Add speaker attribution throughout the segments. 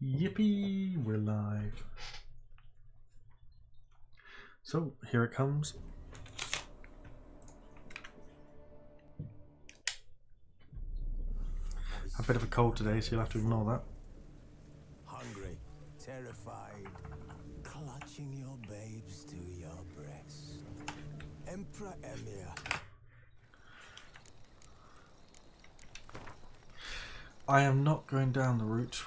Speaker 1: Yippee, we're live. So, here it comes. A bit of a cold today, so you'll have to ignore that.
Speaker 2: Hungry, terrified, clutching your babes to your breast. Emperor Emir.
Speaker 1: I am not going down the route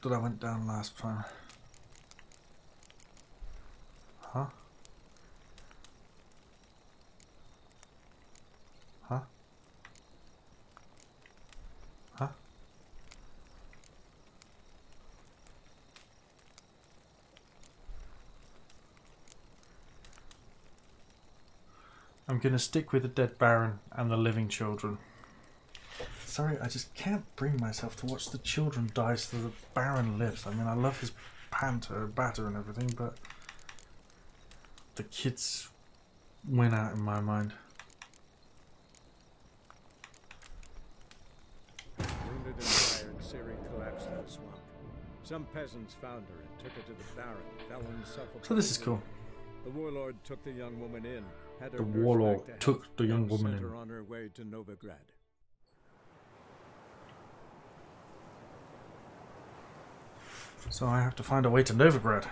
Speaker 1: that I went down last time. Huh? Huh? Huh? I'm gonna stick with the dead Baron and the living children. Sorry, I just can't bring myself to watch the children die so the Baron lives. I mean, I love his batter and everything, but the kids went out in my mind.
Speaker 3: Wounded and tired, Ciri collapsed in the swamp. Some peasants found her and took her to the Baron, fell and suffocated.
Speaker 1: So this is cool.
Speaker 3: The warlord took the young woman in, had her
Speaker 1: The
Speaker 3: nursed
Speaker 1: warlord
Speaker 3: back to
Speaker 1: took
Speaker 3: health,
Speaker 1: the young
Speaker 3: and
Speaker 1: woman
Speaker 3: sent
Speaker 1: in.
Speaker 3: her on her way to Novigrad.
Speaker 1: So I have to find a way to Novigrad.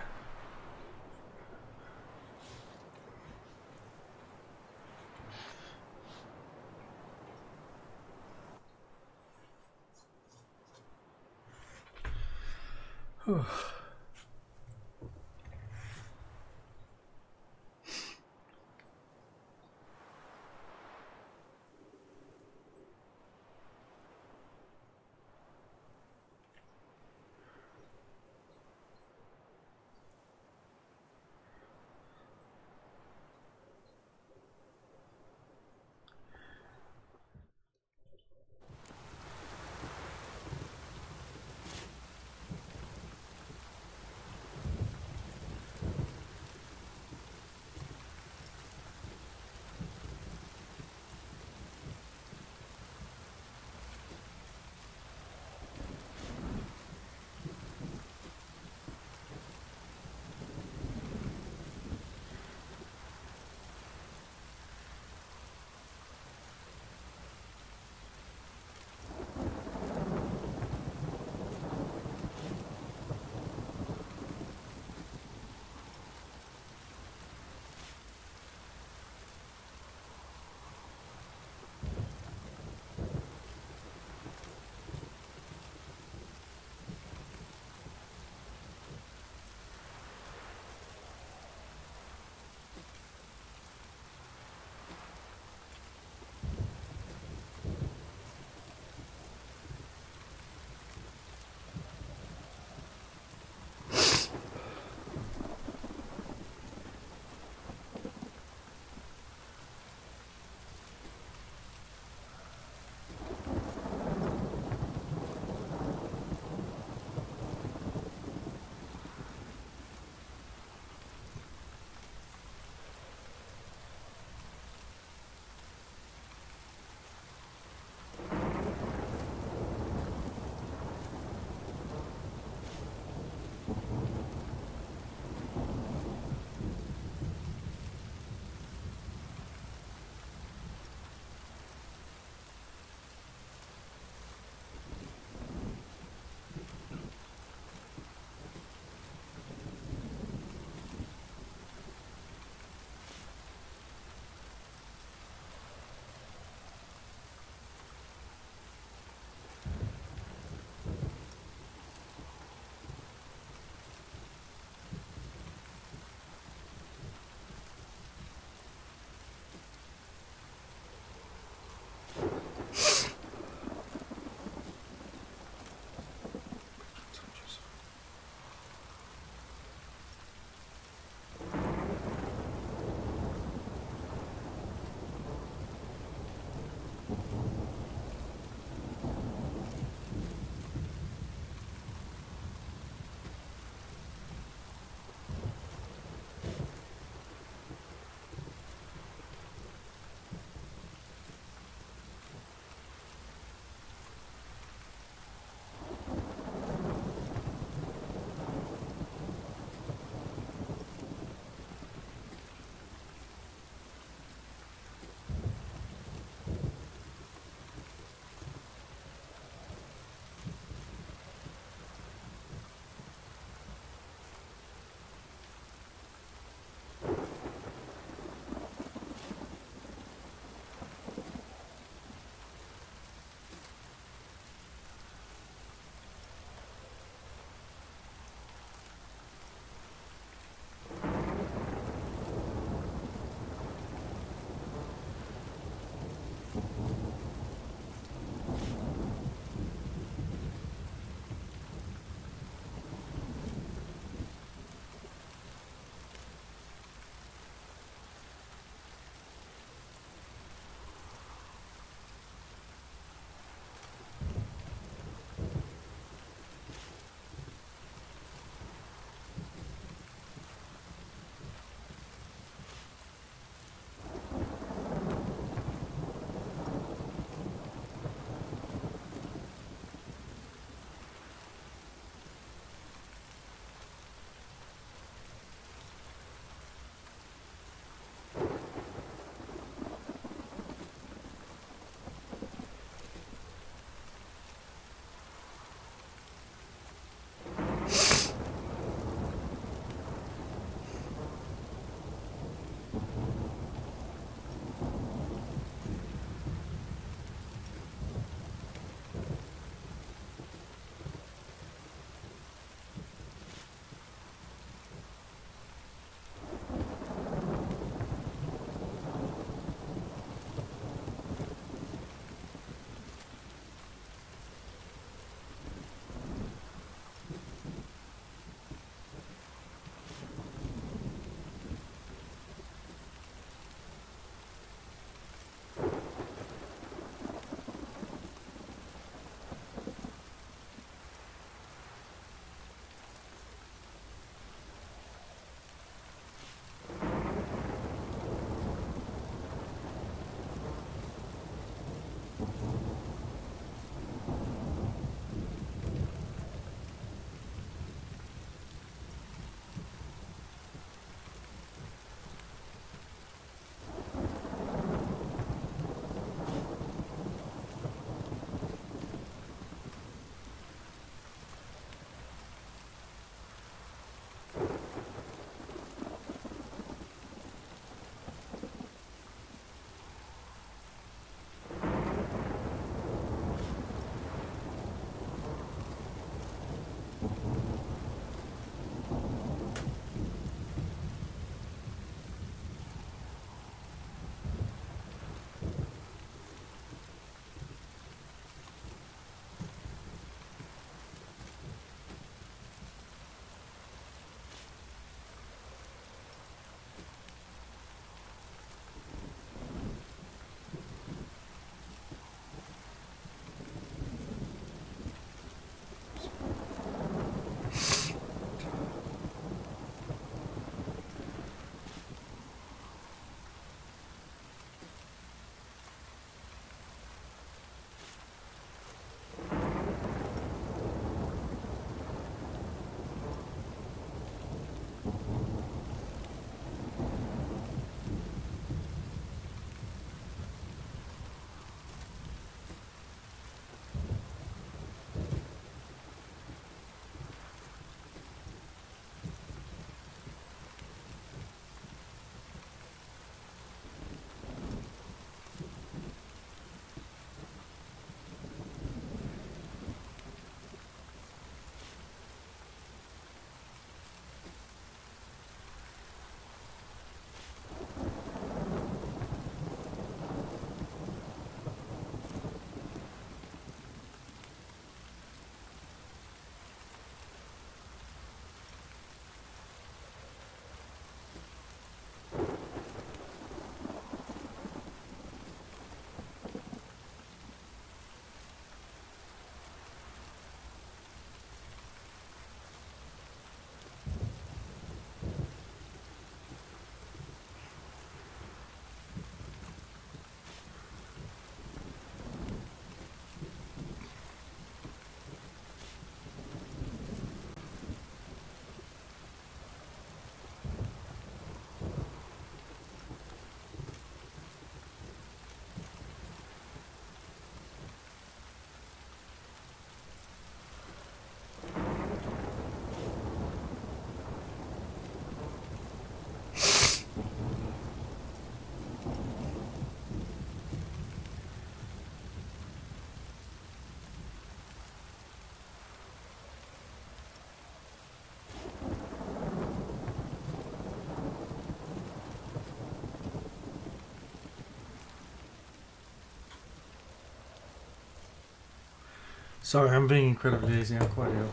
Speaker 1: Sorry, I'm being incredibly lazy. I'm quite ill.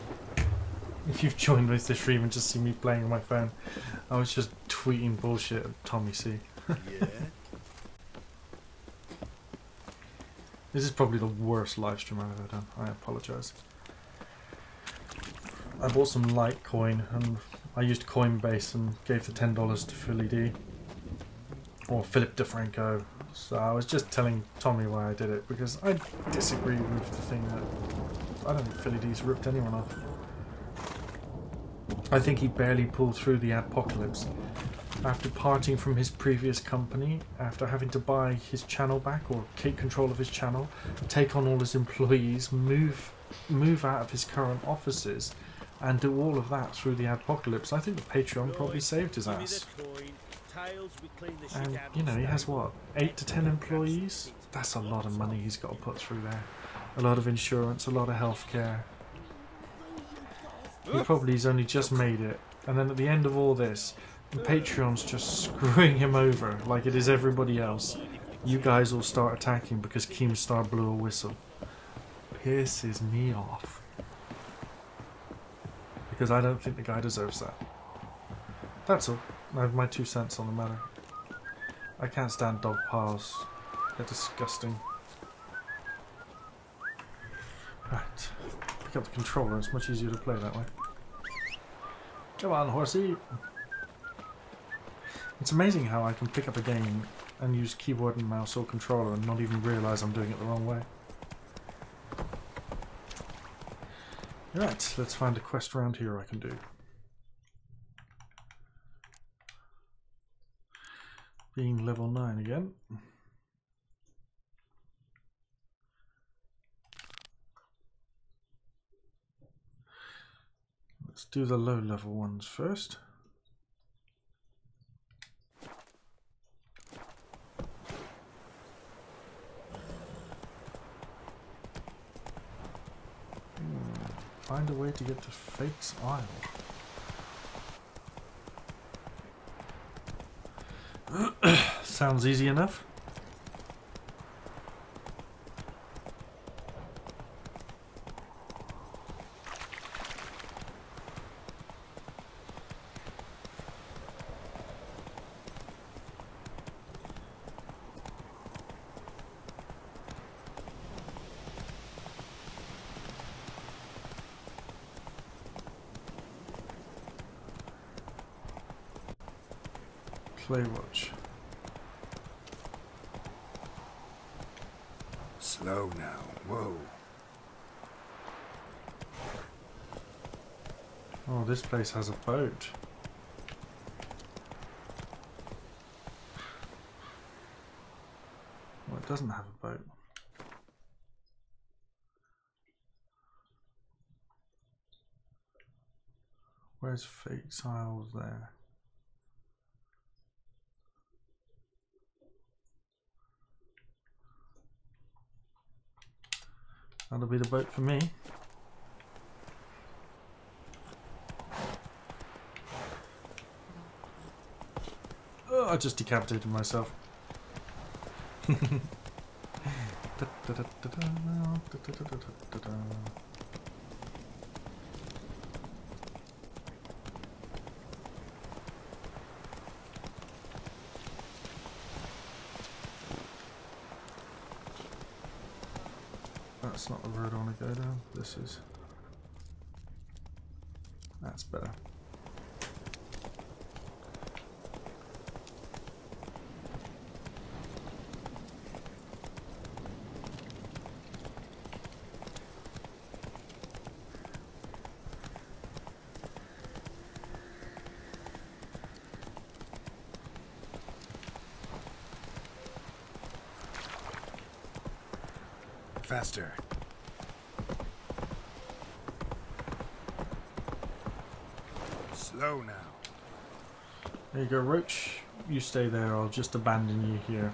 Speaker 1: If you've joined with the stream and just see me playing on my phone, I was just tweeting bullshit at Tommy C.
Speaker 2: Yeah?
Speaker 1: This is probably the worst live stream I've ever done. I apologise. I bought some Litecoin and I used Coinbase and gave the $10 to Philly D. Or Philip DeFranco. So I was just telling Tommy why I did it because I disagree with the thing that I don't think Philly D's ripped anyone off. I think he barely pulled through the apocalypse. After parting from his previous company, after having to buy his channel back or keep control of his channel, take on all his employees, move out of his current offices, and do all of that through the apocalypse, I think the Patreon probably saved his ass. And, you know, he has what, 8 to 10 employees? That's a lot of money he's got to put through there. A lot of insurance, a lot of healthcare. He probably's only just made it. And then at the end of all this, the Patreon's just screwing him over like it is everybody else. You guys will start attacking because Keemstar blew a whistle. Pisses me off. Because I don't think the guy deserves that. That's all. I have my 2 cents on the matter. I can't stand dog piles. They're disgusting. Right. Pick up the controller. It's much easier to play that way. Come on, horsey. It's amazing how I can pick up a game and use keyboard and mouse or controller and not even realise I'm doing it the wrong way. Right, let's find a quest around here I can do. Being level 9 again. Let's do the low level ones first. Find a way to get to Fate's Isle. Sounds easy enough. Play watch.
Speaker 2: Slow now. Whoa.
Speaker 1: Oh, this place has a boat. Well, it doesn't have a boat. Where's Fate's Isle there? That'll be the boat for me. Oh, I just decapitated myself. That's not the road I want to go down. This is. That's better.
Speaker 2: Faster. Slow now.
Speaker 1: There you go, Roach. You stay there, I'll just abandon you here.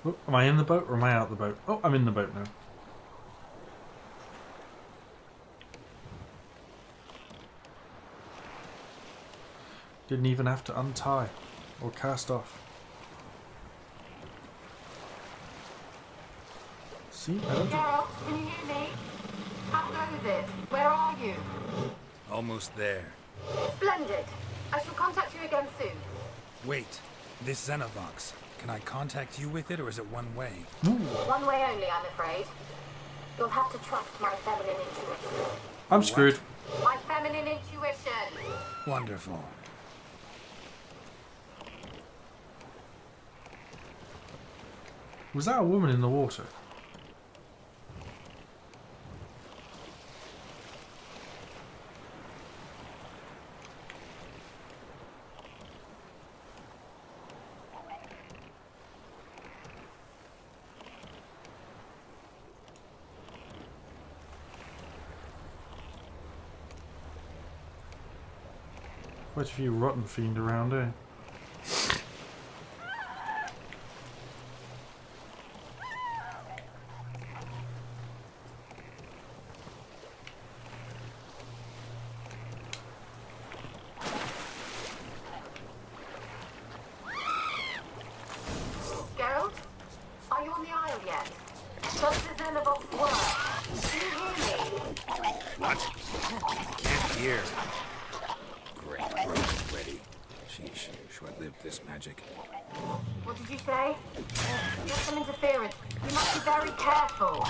Speaker 1: Oh, am I in the boat or am I out the boat? Oh, I'm in the boat now. Didn't even have to untie or cast off. See, I don't.
Speaker 4: Geralt, can you hear me? How goes it? Where are you?
Speaker 2: Almost there.
Speaker 4: Splendid. I shall contact you again soon.
Speaker 2: Wait, this Xenovox. Can I contact you with it, or is it one way?
Speaker 4: One way only, I'm afraid. You'll have to trust my feminine intuition.
Speaker 1: I'm screwed.
Speaker 4: My feminine intuition.
Speaker 2: Wonderful.
Speaker 1: Was that a woman in the water? Quite a few rotten fiend around here.
Speaker 4: Geralt? Are you on the Isle yet? Does the Xenovox work? Can you hear me?
Speaker 2: What? Can't hear. Great, we're ready. Sheesh, short-lived this magic.
Speaker 4: What did you say? There's some interference. You must be very careful.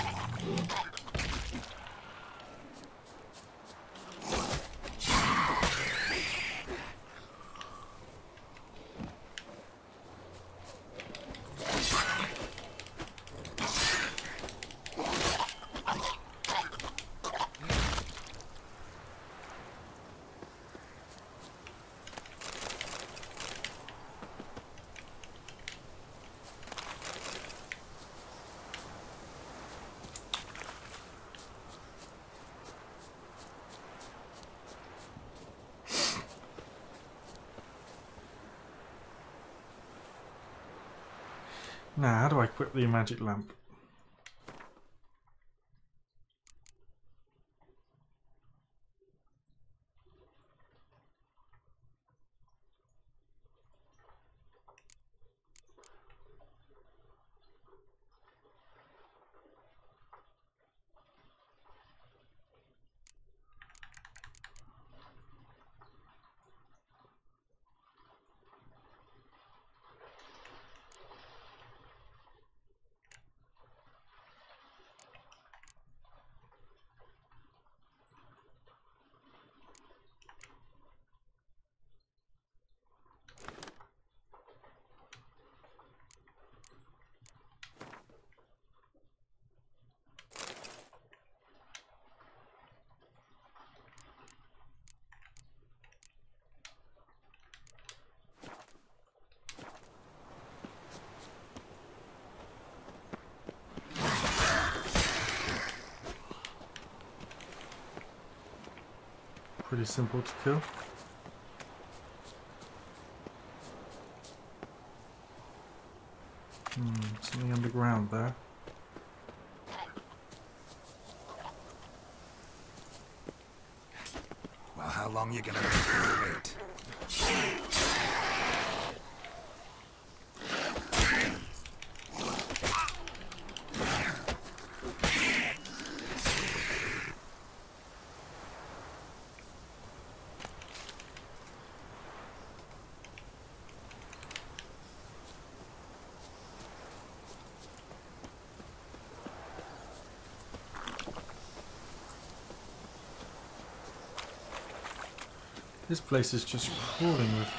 Speaker 1: Now, how do I equip the magic lamp? Pretty simple to kill. Something underground there.
Speaker 2: Well, how long you gonna wait?
Speaker 1: This place is just crawling with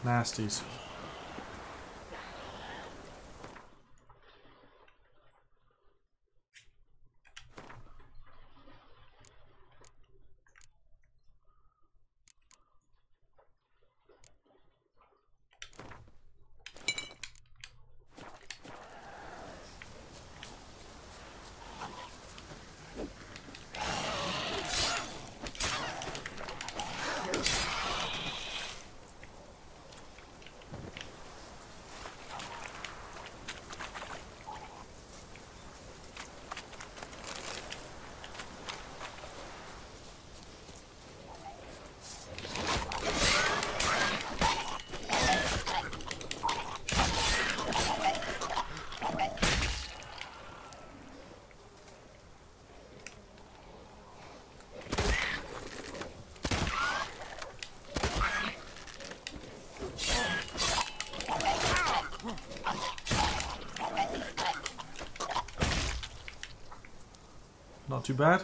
Speaker 1: nasties. Not too bad.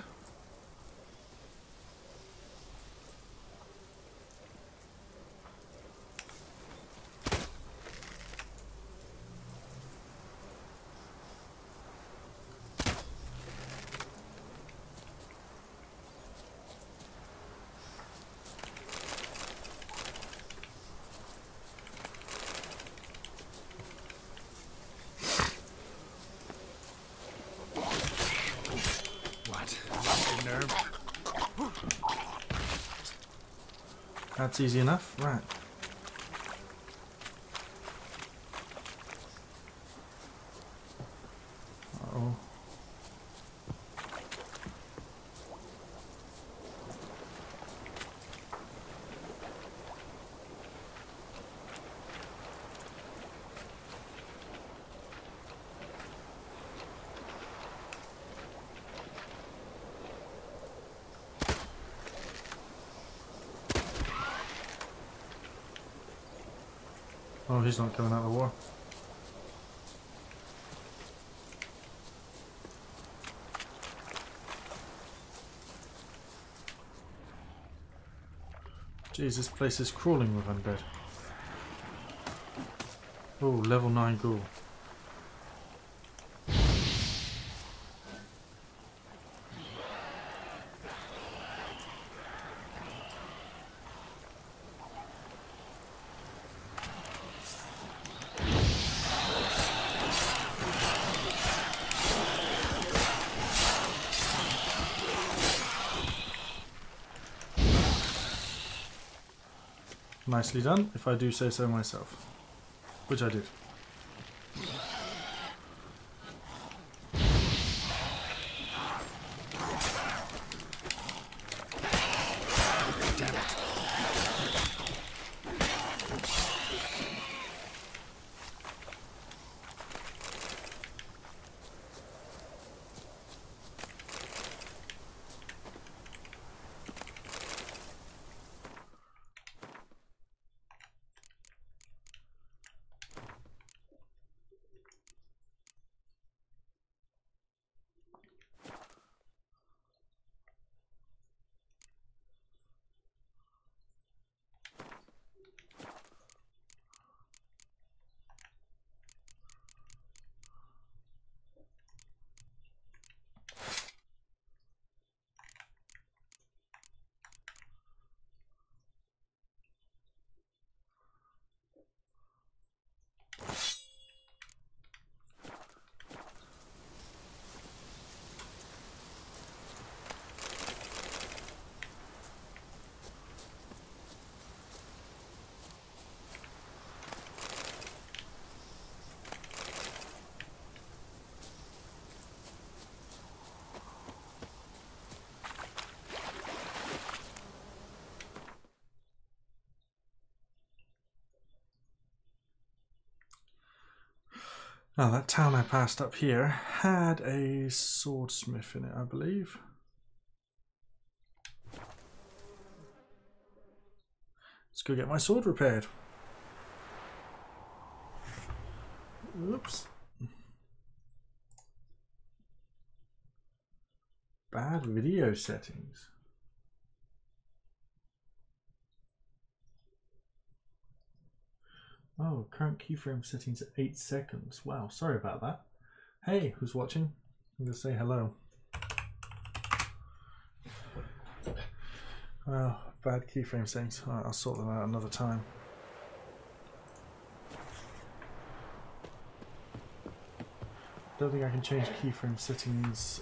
Speaker 1: That's easy enough, right. Uh-oh. Oh, he's not coming out of the war. Jeez, this place is crawling with undead. Oh, level 9 ghoul. Nicely done, if I do say so myself. Which I did.
Speaker 2: Damn it. Now, that town I passed up here had a swordsmith in it, I believe. Let's go get my sword repaired. Oops. Bad video settings. Oh, current keyframe settings at 8 seconds. Wow, sorry about that. Hey, who's watching? I'm going to say hello. Oh, bad keyframe settings. Alright, I'll sort them out another time. Don't think I can change keyframe settings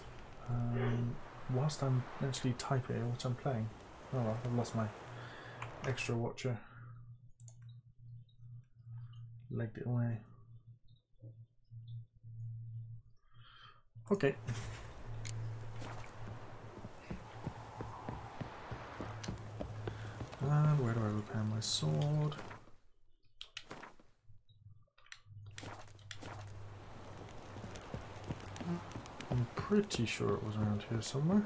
Speaker 2: whilst I'm actually typing or whilst I'm playing. Oh well, I've lost my extra watcher. Legged it away. Okay. And where do I repair my sword? I'm pretty sure it was around here somewhere.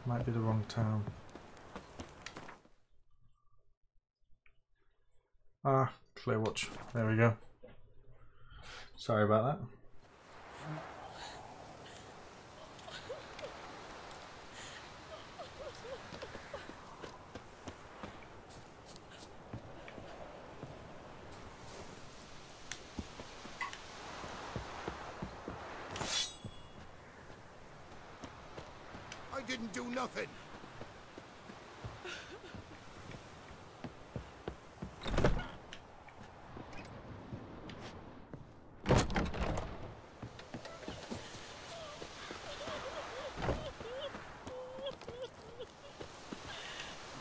Speaker 2: Might be the wrong town.
Speaker 1: Ah, clear watch. There we go. Sorry about that.
Speaker 5: I didn't do nothing.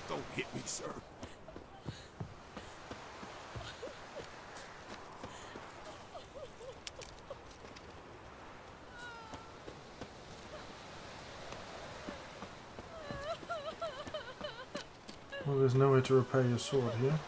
Speaker 5: Don't hit me, sir.
Speaker 1: Well, there's no way to repair your sword here.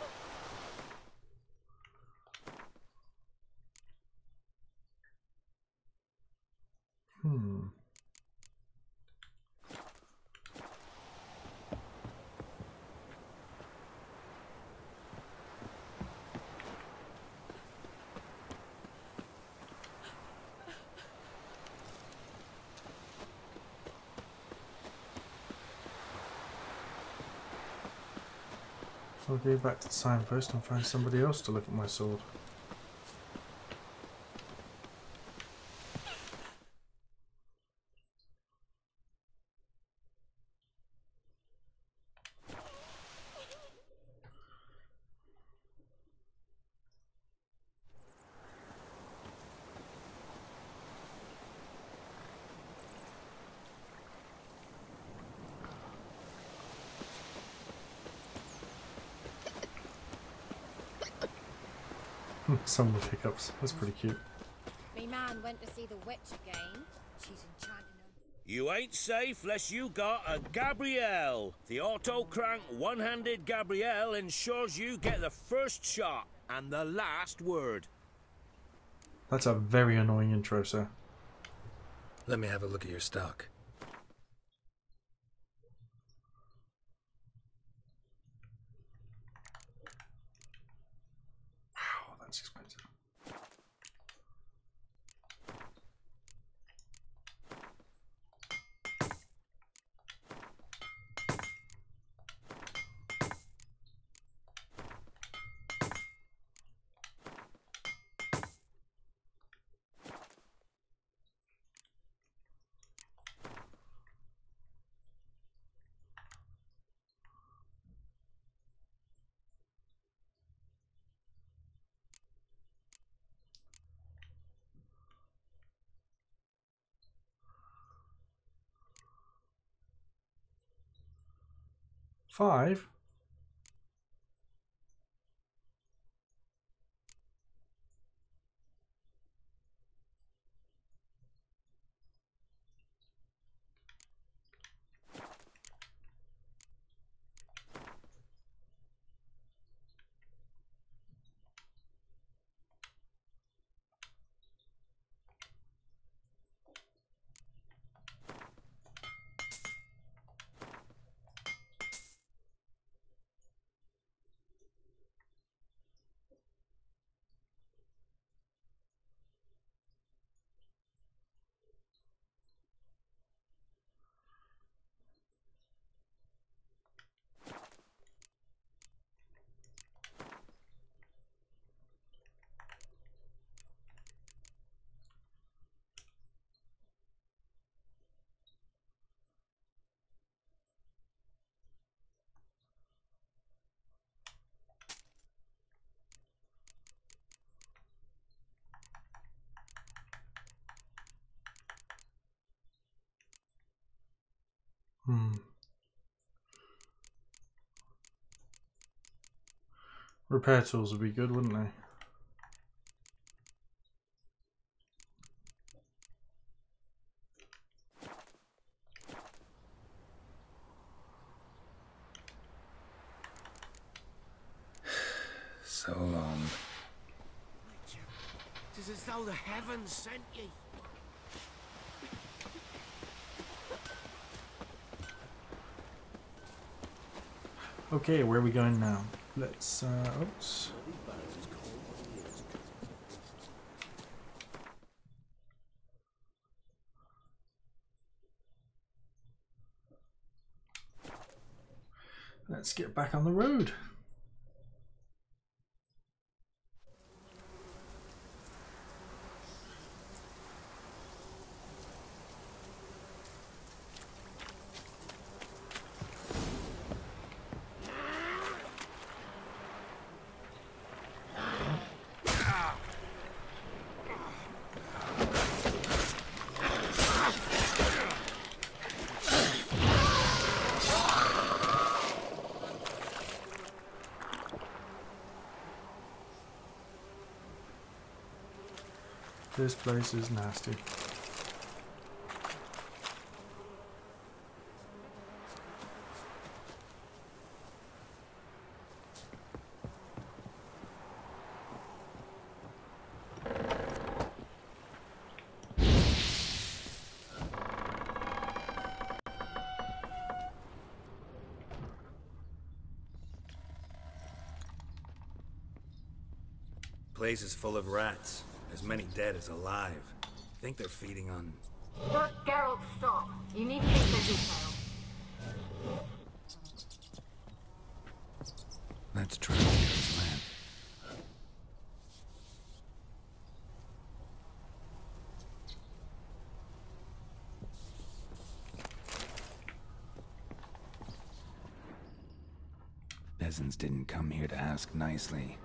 Speaker 1: I'll go back to the signpost and find somebody else to look at my sword. Some of the pickups. That's pretty cute.
Speaker 6: Me man went to see the witch again. She's enchanting him.
Speaker 7: You ain't safe less you got a Gabrielle. The auto-crank one-handed Gabrielle ensures you get the first shot and the last word.
Speaker 1: That's a very annoying intro, sir.
Speaker 8: Let me have a look at your stock.
Speaker 1: Wow, that's expensive. Five? Repair tools would be good, wouldn't they?
Speaker 8: So long.
Speaker 5: It's as though the heavens sent ye.
Speaker 1: Okay, where are we going now? Let's, oops.
Speaker 2: Let's get back on the road. This place is nasty.
Speaker 8: Place is full of rats. As many dead as alive. Think they're feeding on...
Speaker 4: Geralt, stop. You need to take the detail.
Speaker 8: Let's try this land. Peasants didn't come here to ask nicely.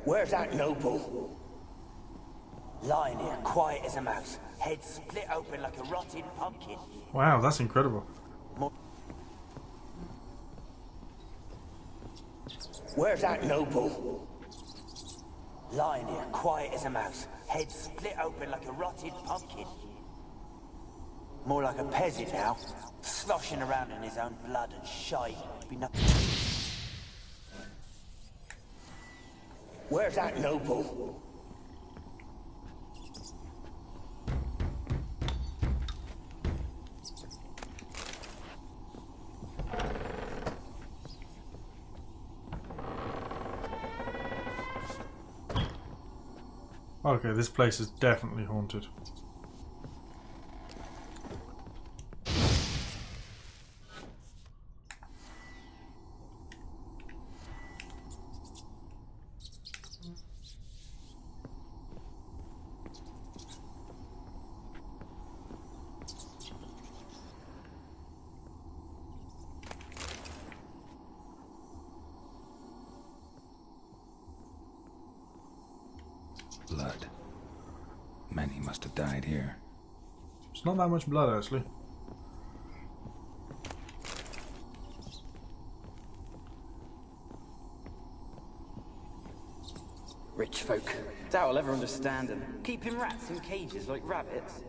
Speaker 9: Where's that noble? Lying here, quiet as a mouse, head split open like a rotted pumpkin.
Speaker 2: Wow, that's incredible.
Speaker 9: Where's that noble? Lying here, quiet as a mouse, head split open like a rotted pumpkin. More like a peasant now, sloshing around in his own blood and shite. Be nothing. Where's that noble?
Speaker 2: Okay, this place is definitely haunted.
Speaker 8: Blood. Many must have died here.
Speaker 2: It's not that much blood, actually.
Speaker 10: Rich folk. Doubt I'll ever understand them. Keeping rats in cages like rabbits.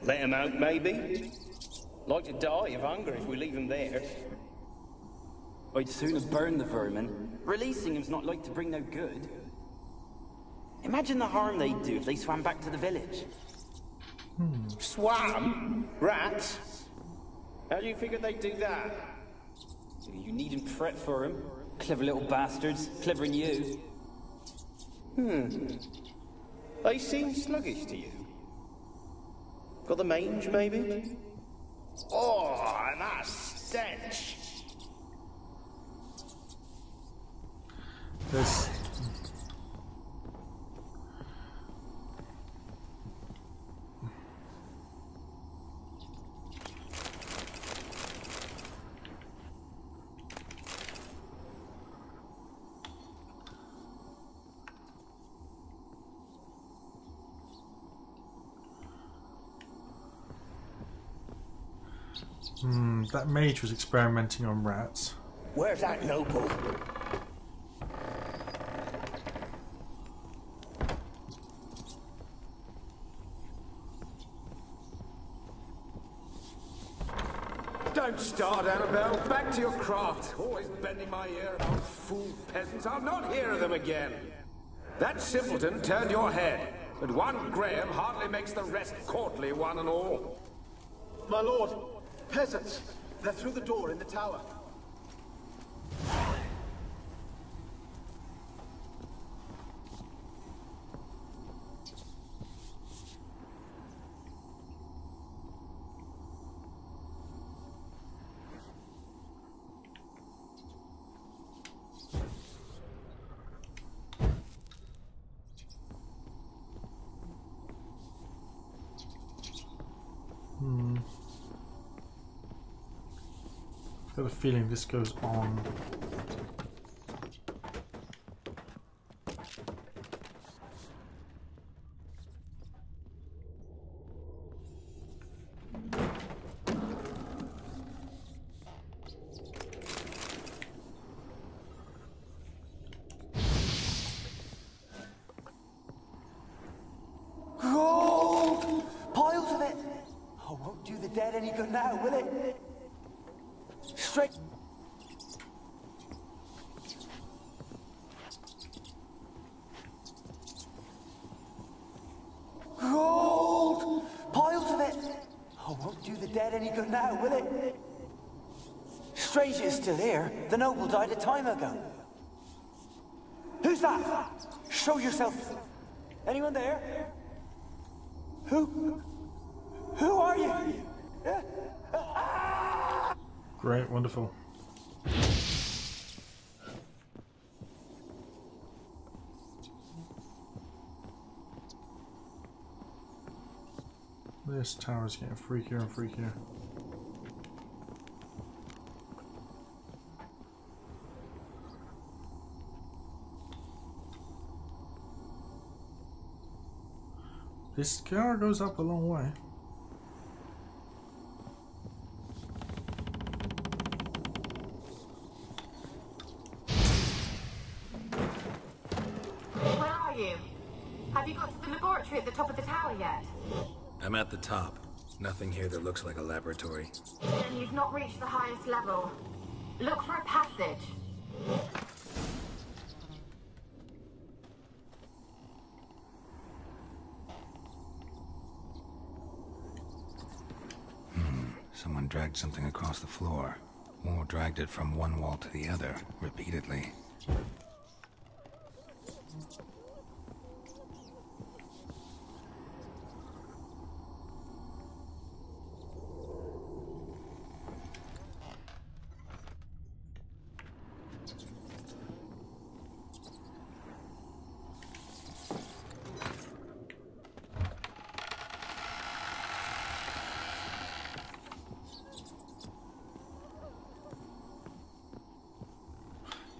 Speaker 11: Let them out, maybe? Like to die of hunger if we leave them there.
Speaker 10: I'd sooner burn the vermin. Releasing them's not like to bring no good. Imagine the harm they'd do if they swam back to the village.
Speaker 11: Swam? Rats? How do you figure they'd do that?
Speaker 10: You needn't fret for them. Clever little bastards. Clever than you.
Speaker 11: They seem sluggish to you. Got the mange, maybe? Oh, and that stench!
Speaker 2: There's... that mage was experimenting on rats.
Speaker 9: Where's that noble?
Speaker 3: Don't start, Annabelle. Back to your craft. Always bending my ear about fool peasants. I'll not hear them again. That simpleton turned your head, but one Graham hardly makes the rest courtly, one and all.
Speaker 12: My lord, peasants. They're through the door in the tower.
Speaker 2: I've got a feeling this goes on.
Speaker 9: Gold! Piles of it! Oh, won't do the dead any good now, will it? Straight. Gold! Piles of it! Oh, won't do the dead any good now, will it? Strange it's still here. The noble died a time ago. Who's that? Show yourself. Anyone there? Who are you?
Speaker 2: Great, wonderful. This tower's getting freakier and freakier. This tower goes up a long way.
Speaker 4: Where are you? Have you got to the laboratory at the top of the tower yet?
Speaker 8: I'm at the top. Nothing here that looks like a laboratory.
Speaker 4: Then you've not reached the highest level. Look for a passage.
Speaker 8: Someone dragged something across the floor. Or dragged it from one wall to the other, repeatedly.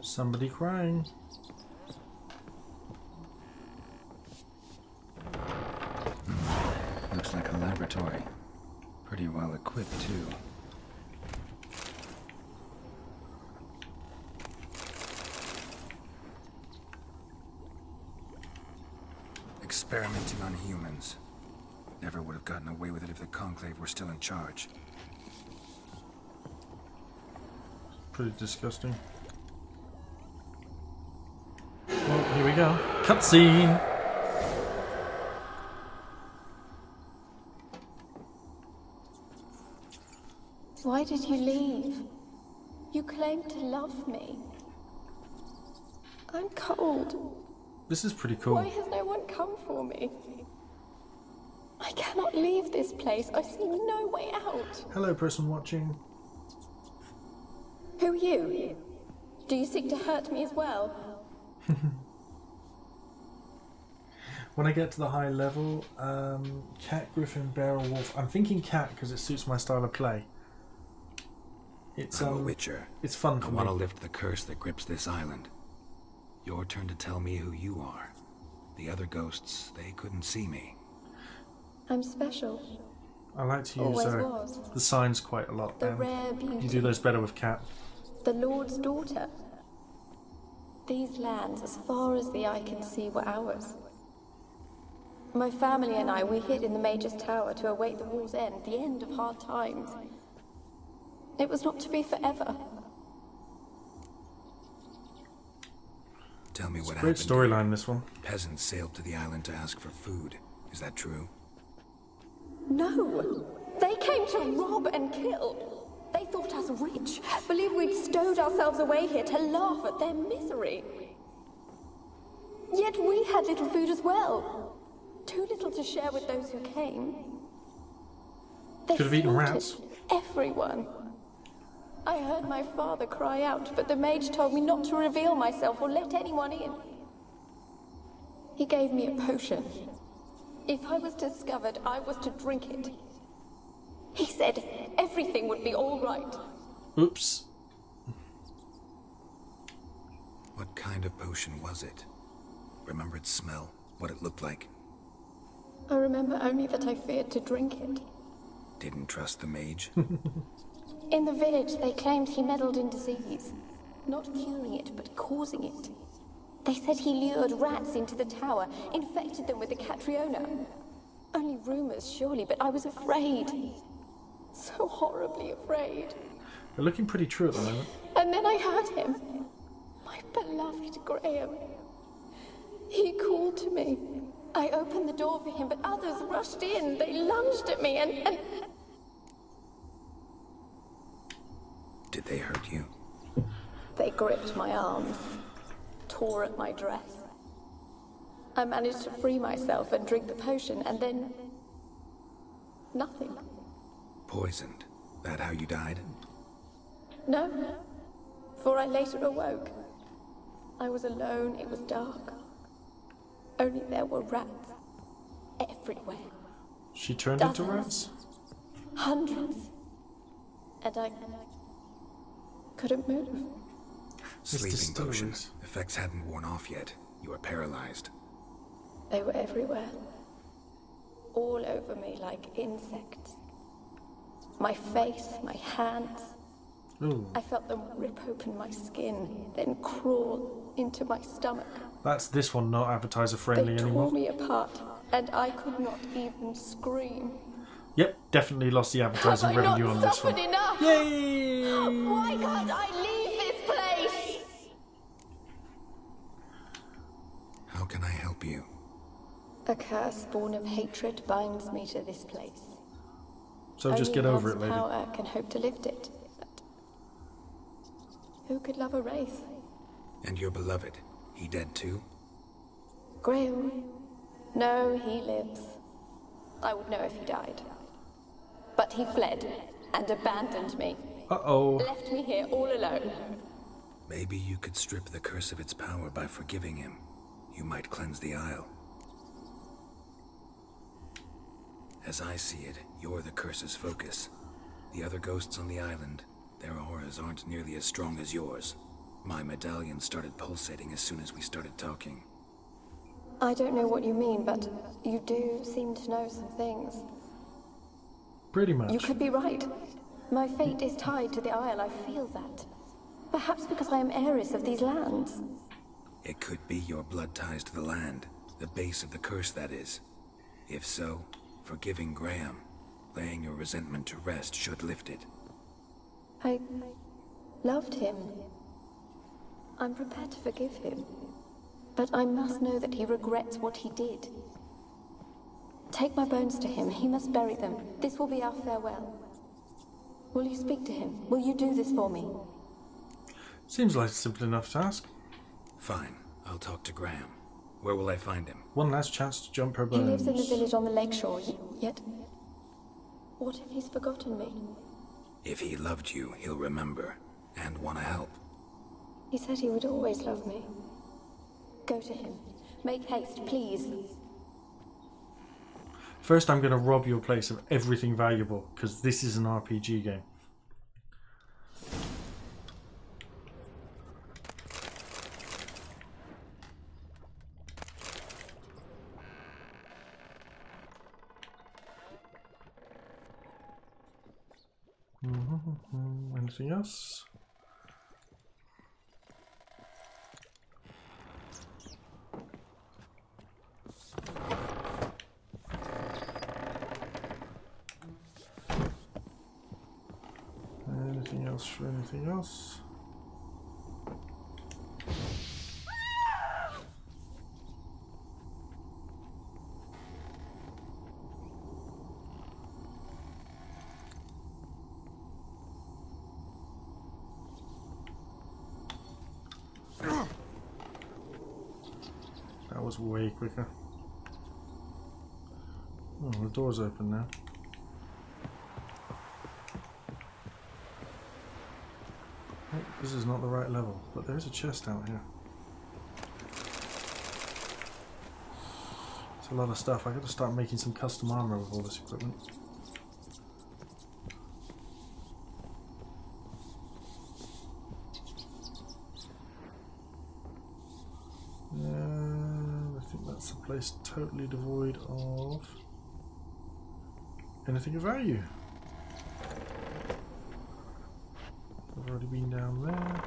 Speaker 2: Somebody crying.
Speaker 8: Looks like a laboratory. Pretty well equipped, too. Experimenting on humans. Never would have gotten away with it if the Conclave were still in charge.
Speaker 2: Pretty disgusting. Well, here we go. Cutscene!
Speaker 13: Why did you leave? You claimed to love me. I'm cold.
Speaker 2: This is pretty cool.
Speaker 13: Why has no one come for me? I cannot leave this place. I see no way out.
Speaker 2: Hello, person watching.
Speaker 13: Who are you? Do you seek to hurt me as well?
Speaker 2: When I get to the high level, cat, griffin, bear, or wolf. I'm thinking cat because it suits my style of play. It's
Speaker 8: I'm a witcher.
Speaker 2: It's fun for
Speaker 8: I
Speaker 2: me.
Speaker 8: want to lift the curse that grips this island. Your turn to tell me who you are. The other ghosts, they couldn't see me.
Speaker 13: I'm special.
Speaker 2: I like to use
Speaker 13: Always was.
Speaker 2: the signs quite a lot.
Speaker 13: The rare beauty.
Speaker 2: You do those better with cat.
Speaker 13: The Lord's daughter. These lands, as far as the eye can see, were ours. My family and I, we hid in the Major's Tower to await the war's end, the end of hard times. It was not to be forever.
Speaker 8: Tell me what
Speaker 1: Great
Speaker 8: happened.
Speaker 1: storyline, this one.
Speaker 8: Peasants sailed to the island to ask for food. Is that true?
Speaker 13: No! They came to rob and kill. They thought us rich, believed we'd stowed ourselves away here to laugh at their misery. Yet we had little food as well. Too little to share with those who came. They
Speaker 1: could have eaten rats.
Speaker 13: Everyone. I heard my father cry out, but the mage told me not to reveal myself or let anyone in. He gave me a potion. If I was discovered, I was to drink it. He said everything would be all right.
Speaker 1: Oops.
Speaker 8: What kind of potion was it? Remember its smell? What it looked like?
Speaker 13: I remember only that I feared to drink it.
Speaker 8: Didn't trust the mage?
Speaker 13: In the village, they claimed he meddled in disease. Not curing it, but causing it. They said he lured rats into the tower, infected them with the Catriona. Only rumors, surely, but I was afraid. So horribly afraid.
Speaker 1: They're looking pretty true at the moment.
Speaker 13: And then I heard him. My beloved Graham. He called to me. I opened the door for him, but others rushed in. They lunged at me and...
Speaker 8: Did they hurt you?
Speaker 13: They gripped my arms, tore at my dress. I managed to free myself and drink the potion, and then... nothing.
Speaker 8: Poisoned? That how you died?
Speaker 13: No, for I later awoke. I was alone, it was dark. Only there were rats everywhere.
Speaker 1: She turned
Speaker 13: Dozens.
Speaker 1: into rats?
Speaker 13: Hundreds. And I couldn't move.
Speaker 8: Sleeping potions. Effects hadn't worn off yet. You were paralyzed.
Speaker 13: They were everywhere. All over me like insects. My face, my hands.
Speaker 1: Ooh.
Speaker 13: I felt them rip open my skin, then crawl into my stomach.
Speaker 1: That's this one not advertiser friendly
Speaker 13: They
Speaker 1: anymore.
Speaker 13: tore me apart, and I could not even scream.
Speaker 1: Yep, definitely lost the advertising
Speaker 13: Have I
Speaker 1: revenue
Speaker 13: not
Speaker 1: on this
Speaker 13: suffered
Speaker 1: one.
Speaker 13: enough?
Speaker 1: Yay!
Speaker 13: Why can't I leave this place?
Speaker 8: How can I help you?
Speaker 13: A curse born of hatred binds me to this place.
Speaker 1: So just get over it, lady.
Speaker 13: Only God's power can hope to lift it. But who could love a wraith?
Speaker 8: And your beloved, he dead too?
Speaker 13: Graham? No, he lives. I would know if he died. But he fled and abandoned me.
Speaker 1: Uh-oh.
Speaker 13: Left me here all alone.
Speaker 8: Maybe you could strip the curse of its power by forgiving him. You might cleanse the Isle. As I see it, you're the curse's focus. The other ghosts on the island, their auras aren't nearly as strong as yours. My medallion started pulsating as soon as we started talking.
Speaker 13: I don't know what you mean, but you do seem to know some things.
Speaker 1: Pretty much.
Speaker 13: You could be right. My fate is tied to the Isle, I feel that. Perhaps because I am heiress of these lands.
Speaker 8: It could be your blood ties to the land, the base of the curse, that is. If so, forgiving Graham, laying your resentment to rest should lift it.
Speaker 13: I loved him. I'm prepared to forgive him. But I must know that he regrets what he did. Take my bones to him. He must bury them. This will be our farewell. Will you speak to him? Will you do this for me?
Speaker 1: Seems like a simple enough task.
Speaker 8: Fine. I'll talk to Graham. Where will I find him?
Speaker 1: One last chance to jump her
Speaker 13: He
Speaker 1: bones.
Speaker 13: lives in the village on the lakeshore, yet... What if he's forgotten me?
Speaker 8: If he loved you, he'll remember, and want to help.
Speaker 13: He said he would always love me. Go to him. Make haste, please.
Speaker 1: First, I'm going to rob your place of everything valuable, because this is an RPG game. Anything else?
Speaker 2: Anything else for anything else? That was way quicker. Oh, the door's open now. Oh, this is not the right level, but there's a chest out here. It's a lot of stuff. I got to start making some custom armor with all this equipment. I think that's a place totally devoid of anything of value. I've already been down there.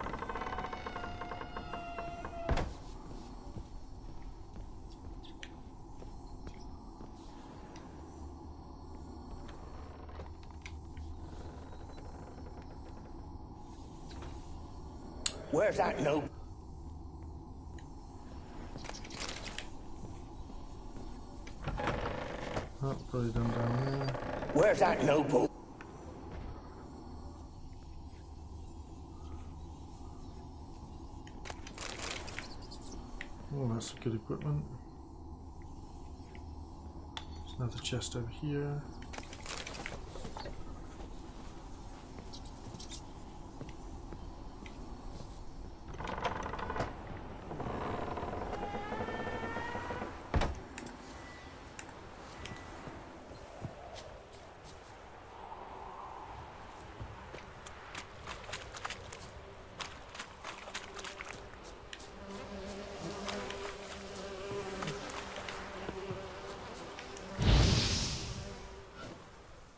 Speaker 9: Where's that note?
Speaker 2: Oh, probably done down there.
Speaker 9: Where's that noble?
Speaker 2: Oh, that's good equipment. There's another chest over here.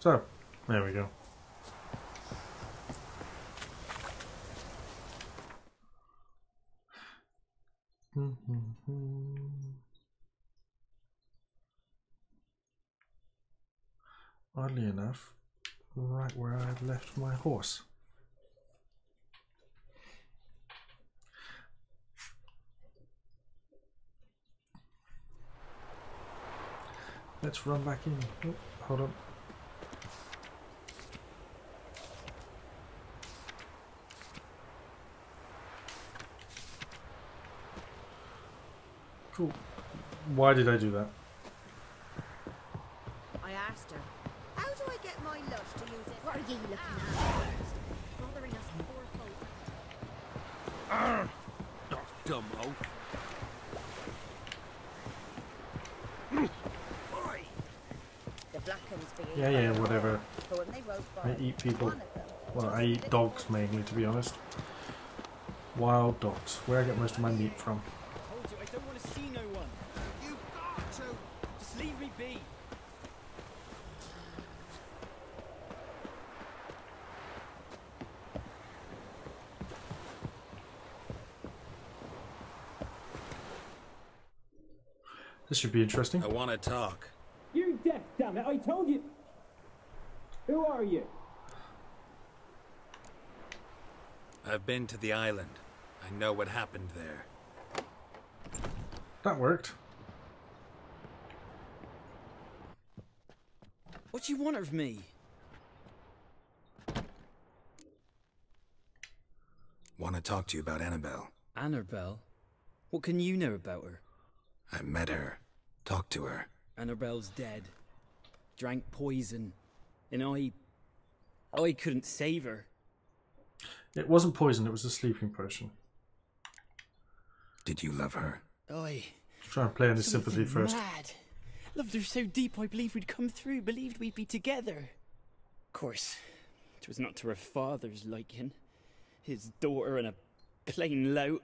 Speaker 2: So, there we go. Oddly enough, right where I left my horse. Let's run back in. Oh, hold on. Cool. Why did I do that?
Speaker 6: I asked her, how do I get my lush to use it? What are you looking at? Bothering us poor folk.
Speaker 7: Oh, dumb oaf.
Speaker 6: The black ones be
Speaker 2: Yeah, whatever.
Speaker 6: But when they rode by,
Speaker 2: I eat people.
Speaker 6: one of them
Speaker 2: Well, I eat dogs mainly, to be honest. Wild dogs. Where I get most of my meat from.
Speaker 14: I told you I don't want to see no one.
Speaker 5: You've got to.
Speaker 14: Just leave me be.
Speaker 2: This should be interesting.
Speaker 7: I want to talk.
Speaker 14: You're deaf, damn it! I told you. Who are you?
Speaker 8: I've been to the island. I know what happened there.
Speaker 2: That worked.
Speaker 14: What do you want of me?
Speaker 8: Want to talk to you about Annabelle.
Speaker 14: Annabelle? What can you know about her?
Speaker 8: I met her. Talked to her.
Speaker 14: Annabelle's dead. Drank poison. And I couldn't save her.
Speaker 2: It wasn't poison, it was a sleeping potion.
Speaker 8: Did you love her?
Speaker 2: Try and play on his sympathy first.
Speaker 14: Mad. Loved her so deep I believed we'd come through, believed we'd be together. Of course, it was not to her father's liking. His daughter and a plain lout.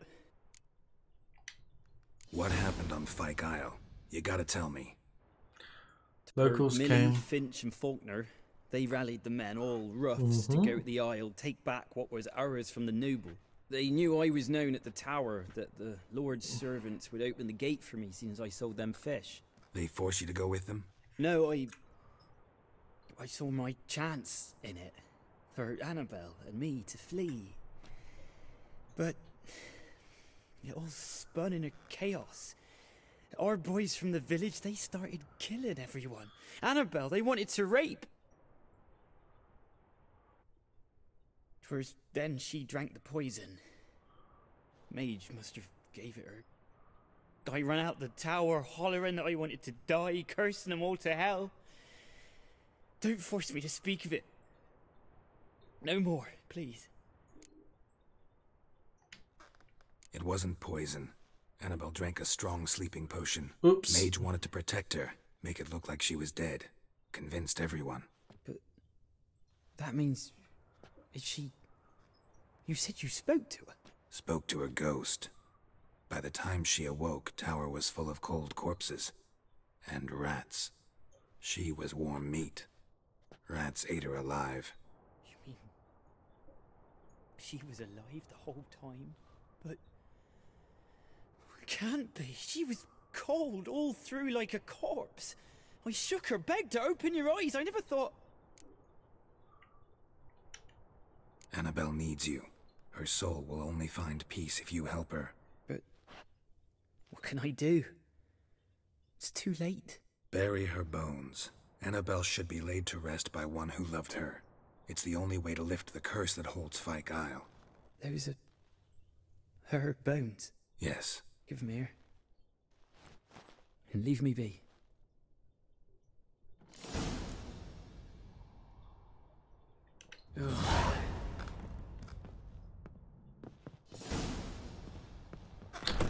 Speaker 8: What happened on Fyke Isle? You gotta tell me.
Speaker 2: Locals
Speaker 14: Millie,
Speaker 2: came.
Speaker 14: Finch and Faulkner, they rallied the men, all roughs, to go to the Isle, take back what was ours from the noble. They knew I was known at the tower, that the Lord's servants would open the gate for me since I sold them fish.
Speaker 8: They forced you to go with them?
Speaker 14: No, I saw my chance in it. for Annabelle and me to flee. But it all spun in a chaos. Our boys from the village, they started killing everyone. Annabelle, they wanted to rape. Twas then she drank the poison. Mage must have gave it her. I ran out the tower hollering that I wanted to die, cursing them all to hell. Don't force me to speak of it. No more, please.
Speaker 8: It wasn't poison. Annabelle drank a strong sleeping potion.
Speaker 1: Oops.
Speaker 8: Mage wanted to protect her, make it look like she was dead. Convinced everyone.
Speaker 14: But that means... Is she... You said you spoke to her?
Speaker 8: Spoke to a ghost. By the time she awoke, Tower was full of cold corpses. And rats. She was warm meat. Rats ate her alive.
Speaker 14: You mean... She was alive the whole time? But... Can't be. She was cold all through like a corpse. I shook her, begged her, open your eyes. I never thought...
Speaker 8: Annabelle needs you. Her soul will only find peace if you help her.
Speaker 14: But... What can I do? It's too late.
Speaker 8: Bury her bones. Annabelle should be laid to rest by one who loved her. It's the only way to lift the curse that holds Fyke Isle.
Speaker 14: Those are... her bones?
Speaker 8: Yes.
Speaker 14: Give them here. And leave me be. Ugh.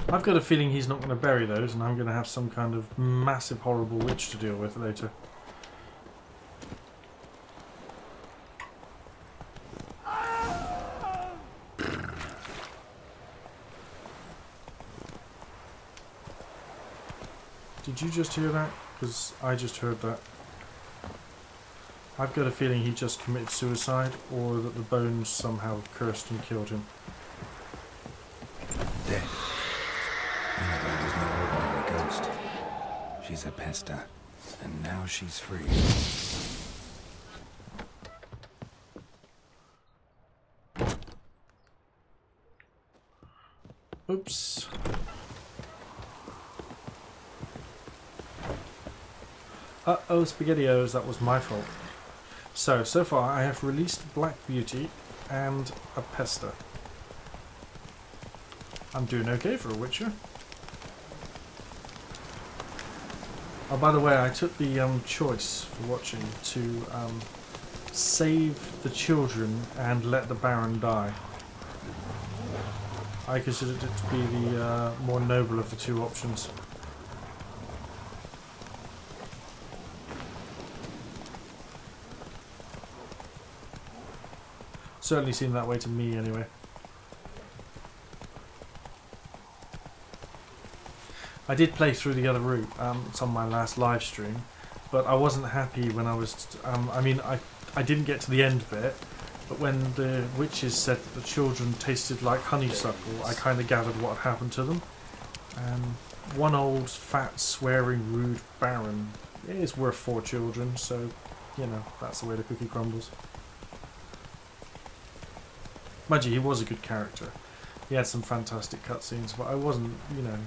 Speaker 1: I've got a feeling he's not going to bury those, and I'm going to have some kind of massive, horrible witch to deal with later. Did you just hear that? Because I just heard that. I've got a feeling he just committed suicide, or that the bones somehow cursed and killed him.
Speaker 8: Dead. Annabelle is no ordinary ghost. She's a pesta, and now she's free.
Speaker 1: Oops. Uh-oh, SpaghettiOs, that was my fault. So far I have released Black Beauty and a Pesta. I'm doing okay for a Witcher. Oh, by the way, I took the choice for watching to save the children and let the Baron die. I considered it to be the more noble of the two options. Certainly seemed that way to me, anyway. I did play through the other route. It's on my last live stream, but I wasn't happy when I was. I mean, I didn't get to the end bit, but when the witches said that the children tasted like honeysuckle, I kind of gathered what had happened to them. And one old, fat, swearing, rude Baron is worth 4 children, so you know that's the way the cookie crumbles. Mind you, he was a good character. He had some fantastic cutscenes, but I wasn't, you know...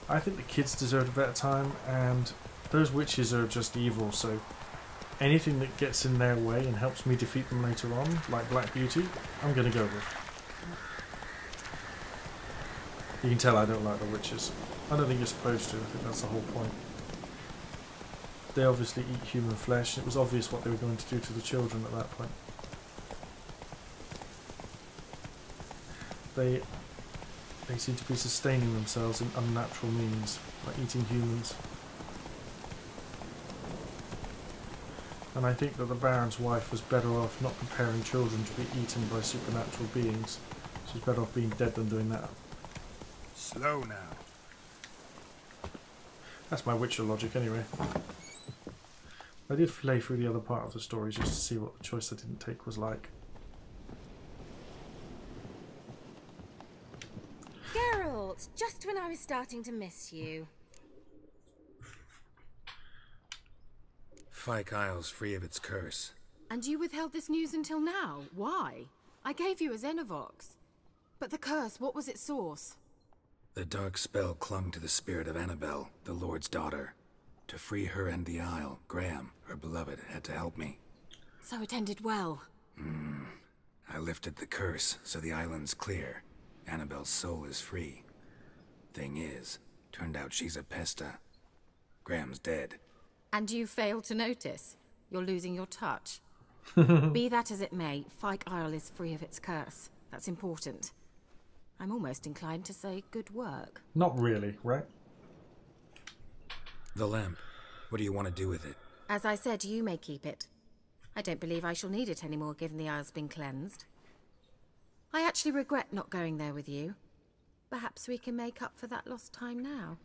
Speaker 1: I think the kids deserved a better time, and those witches are just evil, so anything that gets in their way and helps me defeat them later on, like Black Beauty, I'm going to go with. You can tell I don't like the witches. I don't think you're supposed to, I think that's the whole point. They obviously eat human flesh, it was obvious what they were going to do to the children at that point. They seem to be sustaining themselves in unnatural means, like eating humans. And I think that the Baron's wife was better off not preparing children to be eaten by supernatural beings. She's better off being dead than doing that.
Speaker 5: Slow now.
Speaker 1: That's my Witcher logic anyway. I did play through the other part of the story just to see what the choice I didn't take was like.
Speaker 15: Geralt, just when I was starting to miss you.
Speaker 8: Fyke Isle's free of its curse.
Speaker 16: And you withheld this news until now? Why? I gave you a Xenovox. But the curse, what was its source?
Speaker 8: The dark spell clung to the spirit of Annabelle, the Lord's daughter. To free her and the Isle, Graham, her beloved, had to help me.
Speaker 16: So it ended well.
Speaker 8: I lifted the curse, so the island's clear. Annabelle's soul is free. Thing is, turned out she's a pesta. Graham's dead.
Speaker 16: And you failed to notice? You're losing your touch. Be that as it may, Fyke Isle is free of its curse. That's important. I'm almost inclined to say good work.
Speaker 2: Not really, right?
Speaker 8: The lamp. What do you want to do with it?
Speaker 16: As I said, you may keep it. I don't believe I shall need it anymore, given the Isle's been cleansed. I actually regret not going there with you. Perhaps we can make up for that lost time now.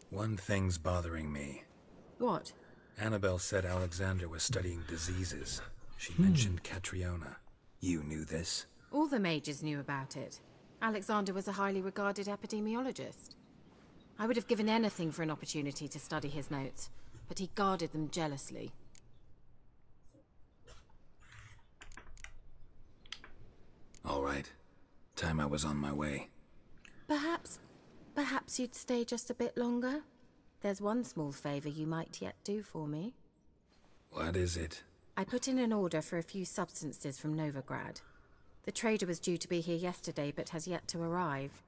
Speaker 8: One thing's bothering me.
Speaker 16: What?
Speaker 8: Annabelle said Alexander was studying diseases. She mentioned Catriona. You knew this?
Speaker 16: All the mages knew about it. Alexander was a highly regarded epidemiologist. I would have given anything for an opportunity to study his notes, but he guarded them jealously.
Speaker 8: All right. Time I was on my way.
Speaker 16: Perhaps you'd stay just a bit longer? There's one small favor you might yet do for me.
Speaker 8: What is it?
Speaker 16: I put in an order for a few substances from Novigrad. The trader was due to be here yesterday, but has yet to arrive.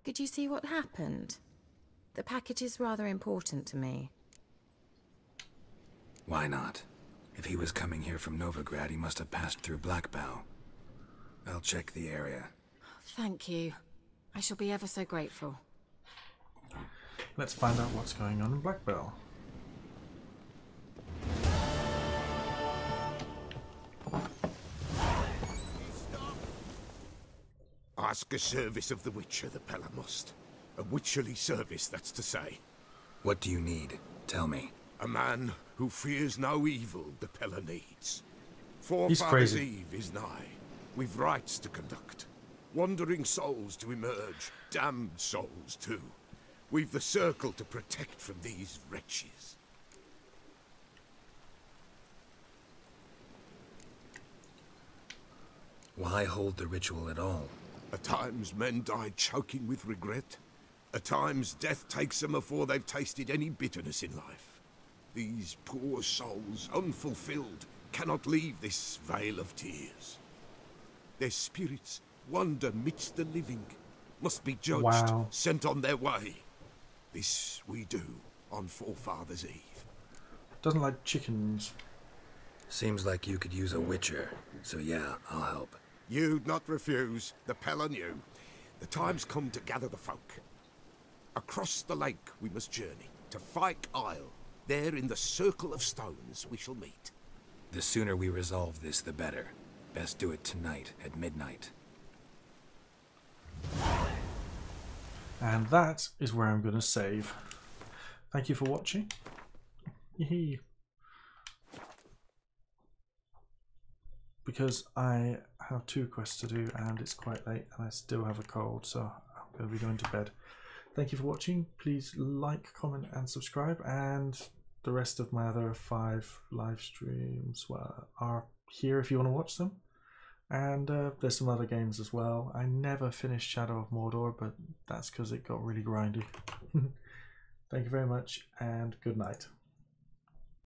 Speaker 16: Could you see what happened? The package is rather important to me.
Speaker 8: Why not? If he was coming here from Novigrad, he must have passed through Blackbow. I'll check the area.
Speaker 16: Thank you. I shall be ever so grateful.
Speaker 2: Let's find out what's going on in Blackbell.
Speaker 3: Ask a service of the Witcher, the Pella must. A witcherly service, that's to say.
Speaker 8: What do you need? Tell me.
Speaker 3: A man who fears no evil the Pella needs.
Speaker 2: He's
Speaker 3: Forefathers'
Speaker 2: crazy.
Speaker 3: Eve is nigh. We've rites to conduct. Wandering souls to emerge. Damned souls, too. We've the circle to protect from these wretches.
Speaker 8: Why hold the ritual at all?
Speaker 3: At times men die choking with regret. At times death takes them before they've tasted any bitterness in life. These poor souls, unfulfilled, cannot leave this vale of tears. Their spirits wander midst the living, must be judged,
Speaker 2: Wow.
Speaker 3: sent on their way. This we do on Forefathers' Eve.
Speaker 2: Doesn't like chickens.
Speaker 8: Seems like you could use a witcher, so yeah, I'll help.
Speaker 3: You'd not refuse, the Pella knew. The time's come to gather the folk. Across the lake we must journey, to Fyke Isle. There in the circle of stones we shall meet.
Speaker 8: The sooner we resolve this, the better. Best do it tonight, at midnight.
Speaker 2: And that is where I'm going to save. Thank you for watching. Yee. Because I have 2 quests to do and it's quite late and I still have a cold, so I'm going to be going to bed. Thank you for watching. Please like, comment and subscribe, and the rest of my other 5 live streams are here if you want to watch them. And there's some other games as well. I never finished Shadow of Mordor, but that's because it got really grindy. Thank you very much and good night.